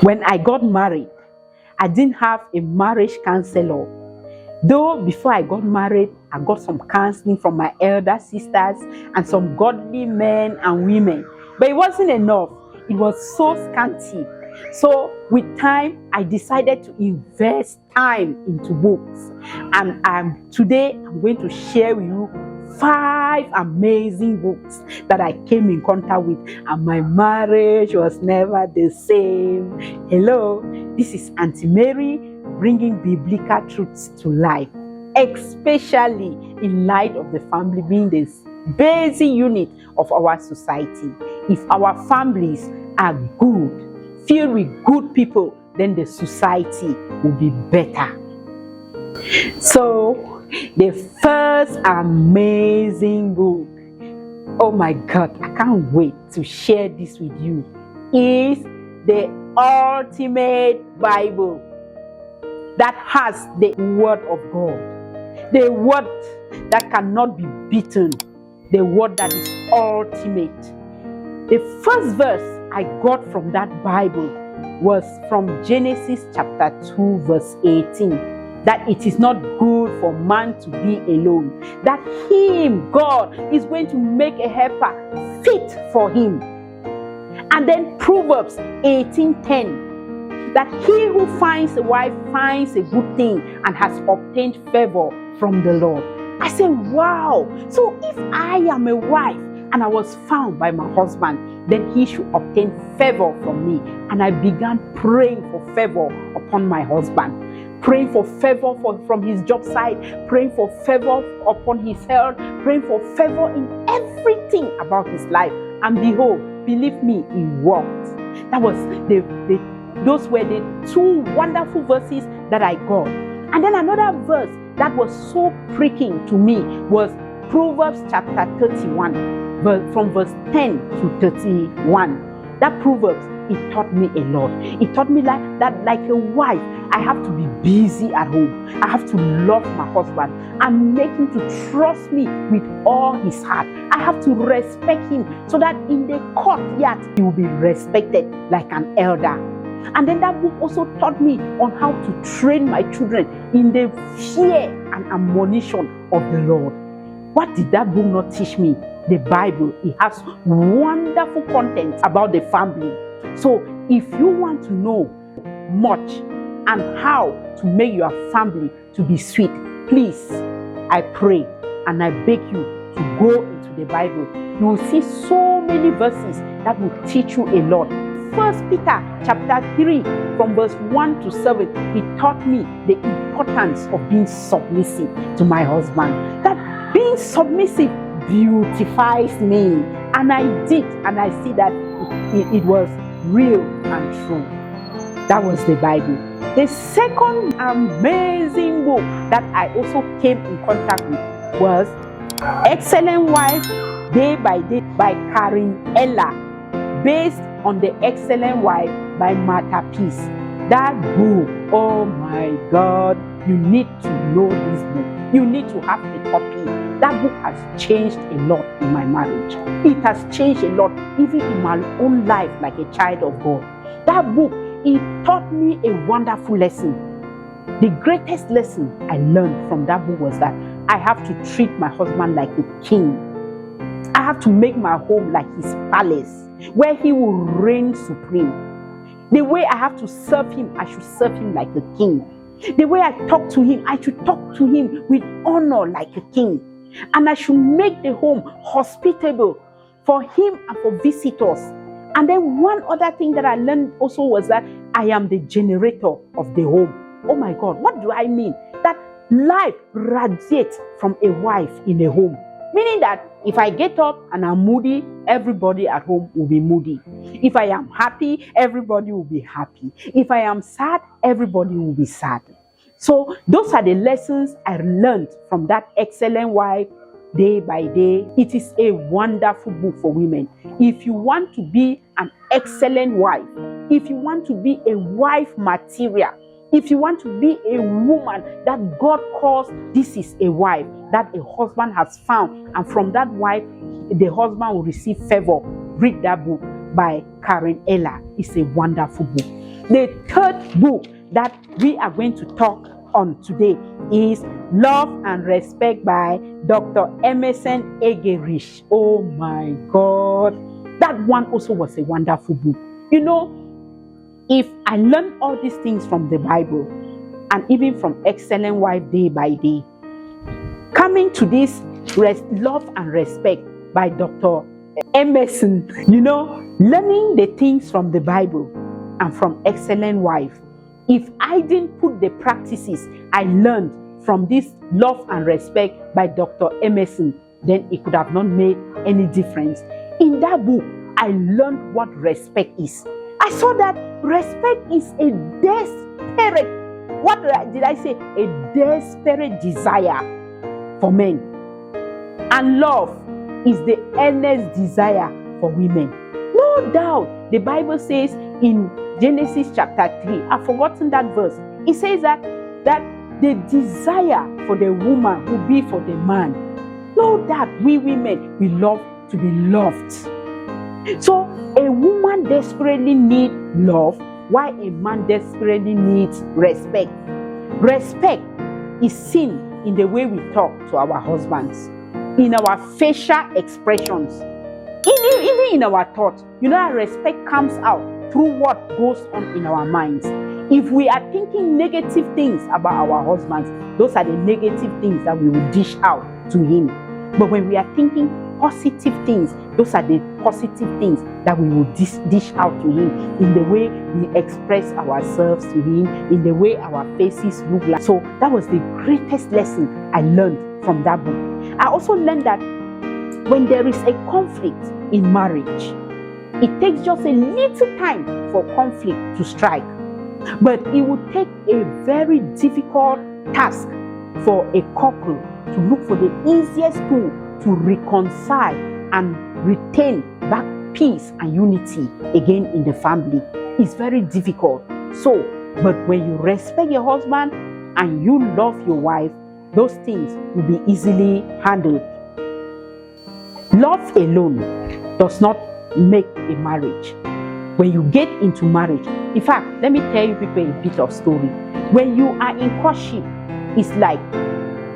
When I got married, I didn't have a marriage counselor. Though before I got married, I got some counseling from my elder sisters and some godly men and women. But it wasn't enough. It was so scanty. So with time, I decided to invest time into books. And today, I'm going to share with you 5 amazing books that I came in contact with, and my marriage was never the same. Hello, this is Auntie Mary, bringing biblical truths to life, especially in light of the family being the basic unit of our society. If our families are good, filled with good people, then the society will be better. So, the first amazing book, oh my God, I can't wait to share this with you, is the ultimate Bible that has the Word of God, the Word that cannot be beaten, the Word that is ultimate. The first verse I got from that Bible was from Genesis chapter 2 verse 18. That it is not good for man to be alone. That him, God, is going to make a helper fit for him. And then Proverbs 18:10. That he who finds a wife finds a good thing and has obtained favor from the Lord. I said, wow. So if I am a wife and I was found by my husband, then he should obtain favor from me. And I began praying for favor upon my husband. Praying for favor from his job site, praying for favor upon his health, praying for favor in everything about his life. And behold, believe me, it worked. That was those were the 2 wonderful verses that I got. And then another verse that was so pricking to me was Proverbs chapter 31, from verse 10 to 31. That Proverbs, it taught me a lot. It taught me that like a wife, I have to be busy at home. I have to love my husband and make him to trust me with all his heart. I have to respect him so that in the courtyard, he will be respected like an elder. And then that book also taught me on how to train my children in the fear and admonition of the Lord. What did that book not teach me? The Bible, it has wonderful content about the family. So if you want to know much and how to make your family to be sweet, please, I pray and I beg you to go into the Bible. You will see so many verses that will teach you a lot. 1 Peter chapter 3 from verse 1 to 7, it taught me the importance of being submissive to my husband. That being submissive beautifies me, and I did, and I see that it was real and true. That was the Bible. The second amazing book that I also came in contact with was Excellent Wife Day by Day by Karen Ella, based on The Excellent Wife by Martha Peace. That book, oh my God, you need to know this book. You need to have a copy. That book has changed a lot in my marriage. It has changed a lot even in my own life like a child of God. That book, it taught me a wonderful lesson. The greatest lesson I learned from that book was that I have to treat my husband like a king. I have to make my home like his palace, where he will reign supreme. The way I have to serve him, I should serve him like a king. The way I talk to him, I should talk to him with honor like a king. And I should make the home hospitable for him and for visitors. And then one other thing that I learned also was that I am the generator of the home. Oh my God, what do I mean? That life radiates from a wife in a home. Meaning that if I get up and I'm moody, everybody at home will be moody. If I am happy, everybody will be happy. If I am sad, everybody will be sad. So those are the lessons I learned from that Excellent Wife Day by Day. It is a wonderful book for women. If you want to be an excellent wife, if you want to be a wife material, if you want to be a woman that God calls, this is a wife that a husband has found, and from that wife, the husband will receive favor. Read that book. by Karen Eller is a wonderful book. The third book that we are going to talk on today is Love and Respect by Dr. Emerson Egerich. Oh my God. That one also was a wonderful book. You know, if I learn all these things from the Bible and even from Excellent Wife Day by Day, coming to this Love and Respect by Dr. Emerson, you know, learning the things from the Bible and from Excellent Wife, if I didn't put the practices I learned from this Love and Respect by Dr. Emerson, then it could have not made any difference. In that book, I learned what respect is. I saw that respect is a desperate, what did I say? A desperate desire for men. And love is the earnest desire for women. No doubt, the Bible says in Genesis chapter 3, I've forgotten that verse. It says that the desire for the woman will be for the man. No doubt, we women, we love to be loved. So a woman desperately needs love, while a man desperately needs respect. Respect is seen in the way we talk to our husbands, in our facial expressions, even in our thoughts. You know, our respect comes out through what goes on in our minds. If we are thinking negative things about our husbands, those are the negative things that we will dish out to him. But when we are thinking positive things, those are the positive things that we will dish out to him, in the way we express ourselves to him, in the way our faces look like. So that was the greatest lesson I learned from that book. I also learned that when there is a conflict in marriage, it takes just a little time for conflict to strike. But it would take a very difficult task for a couple to look for the easiest tool to reconcile and retain back peace and unity again in the family. It's very difficult. So, but when you respect your husband and you love your wife, those things will be easily handled. Love alone does not make a marriage. When you get into marriage, in fact, let me tell you people a bit of story. When you are in courtship, it's like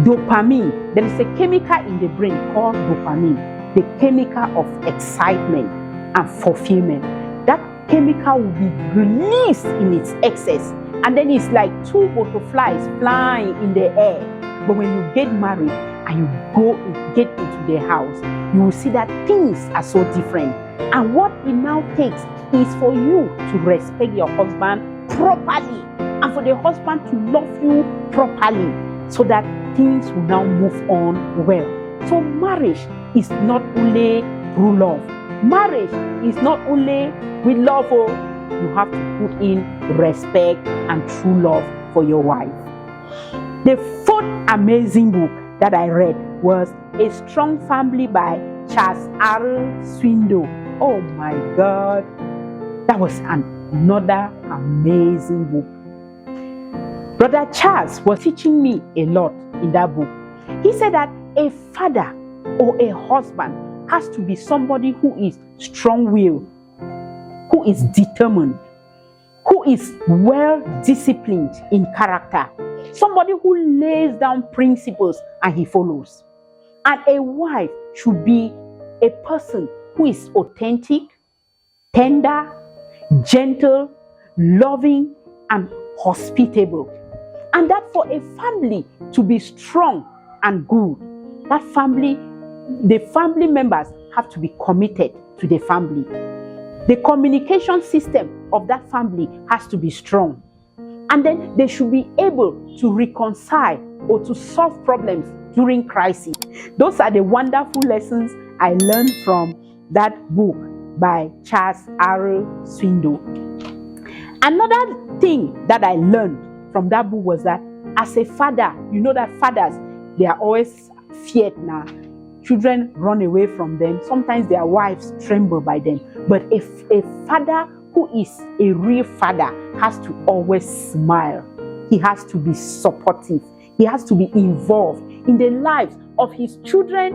dopamine. There is a chemical in the brain called dopamine, the chemical of excitement and fulfillment. That chemical will be released in its excess, and then it's like two butterflies flying in the air. But when you get married and you get into the house, you will see that things are so different. And what it now takes is for you to respect your husband properly, and for the husband to love you properly, so that things will now move on well. So marriage is not only through love. Marriage is not only with love. You have to put in respect and true love for your wife. The fourth amazing book that I read was A Strong Family by Charles R. Swindoll. Oh my God. That was another amazing book. Brother Charles was teaching me a lot in that book. He said that a father or a husband has to be somebody who is strong-willed, who is determined, who is well-disciplined in character, somebody who lays down principles and he follows. And a wife should be a person who is authentic, tender, gentle, loving, and hospitable. And that for a family to be strong and good, that family, the family members have to be committed to the family. The communication system of that family has to be strong. And then they should be able to reconcile or to solve problems during crisis. Those are the wonderful lessons I learned from that book by Charles R. Swindoll. Another thing that I learned from that book was that as a father, you know that fathers, they are always feared now. Children run away from them. Sometimes their wives tremble by them. But if a father who is a real father has to always smile. He has to be supportive. He has to be involved in the lives of his children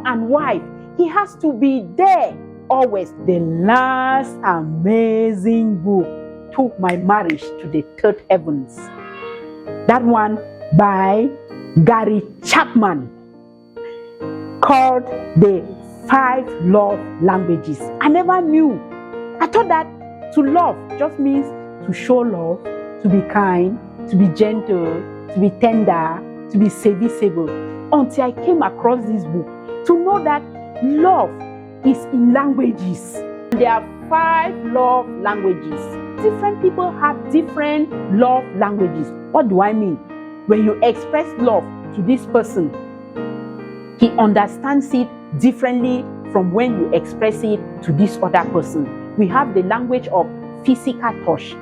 and wife. He has to be there always, the last amazing book took my marriage to the third heavens. That one by Gary Chapman, called The 5 Love Languages. I never knew. I thought that to love just means to show love, to be kind, to be gentle, to be tender, to be serviceable. Until I came across this book to know that love is in languages. There are 5 love languages. Different people have different love languages. What do I mean? When you express love to this person, he understands it differently from when you express it to this other person. We have the language of physical touch.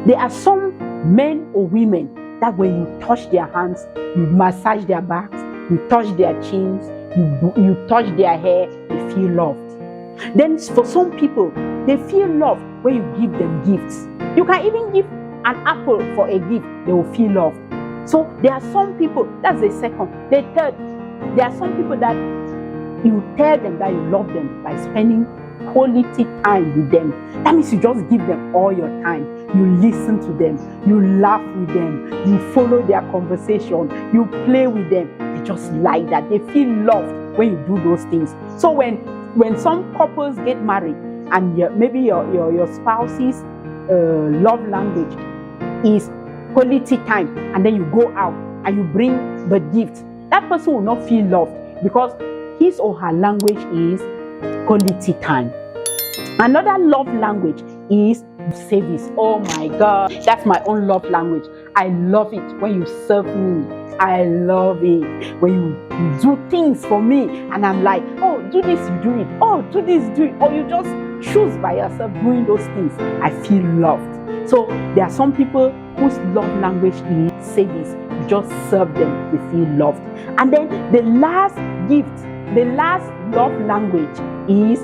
There are some men or women that when you touch their hands, you massage their backs, you touch their chins, you touch their hair, they feel loved. Then for some people, they feel loved when you give them gifts. You can even give an apple for a gift, they will feel loved. So there are some people, that's the second. The third, there are some people that you tell them that you love them by spending quality time with them. That means you just give them all your time. You listen to them, you laugh with them, you follow their conversation, you play with them. They just like that. They feel loved when you do those things. So when some couples get married and maybe your spouse's love language is quality time, and then you go out and you bring the gift, that person will not feel loved because his or her language is quality time. Another love language is service. Oh my God, that's my own love language. I love it when you serve me. I love it when you do things for me and I'm like, oh, do this, you do it. Oh, do this, do it. Or you just choose by yourself doing those things. I feel loved. So there are some people whose love language is service. You just serve them, they feel loved. And then the last gift, the last love language is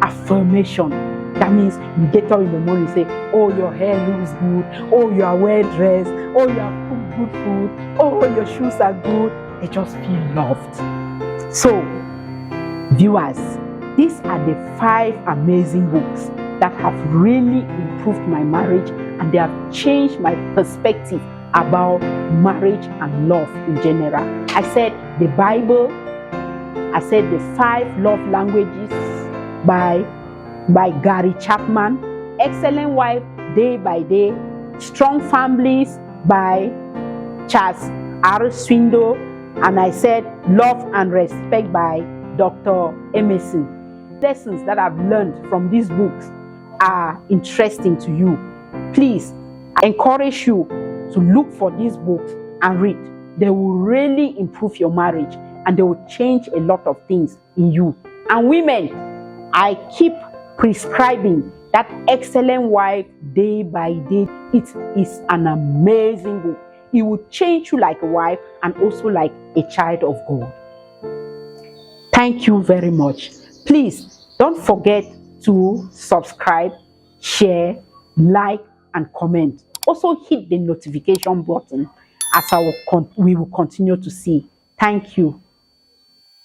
affirmation. That means you get up in the morning and say, oh, your hair looks good. Oh, you are well dressed. Oh, you have cooked good food. Oh, your shoes are good. They just feel loved. So, viewers, these are the 5 amazing books that have really improved my marriage, and they have changed my perspective about marriage and love in general. I said the Bible, I said the 5 love languages by Gary Chapman, Excellent Wife Day by Day, Strong Families by Charles R. Swindoll, and I said Love and Respect by Dr. Emerson. Lessons that I've learned from these books are interesting to you. Please, I encourage you to look for these books and read. They will really improve your marriage and they will change a lot of things in you. And women, I keep prescribing that Excellent Wife Day by Day. It is an amazing book. It will change you like a wife and also like a child of God. Thank you very much. Please don't forget to subscribe, share, like, and comment. Also hit the notification button as we will continue to see. Thank you.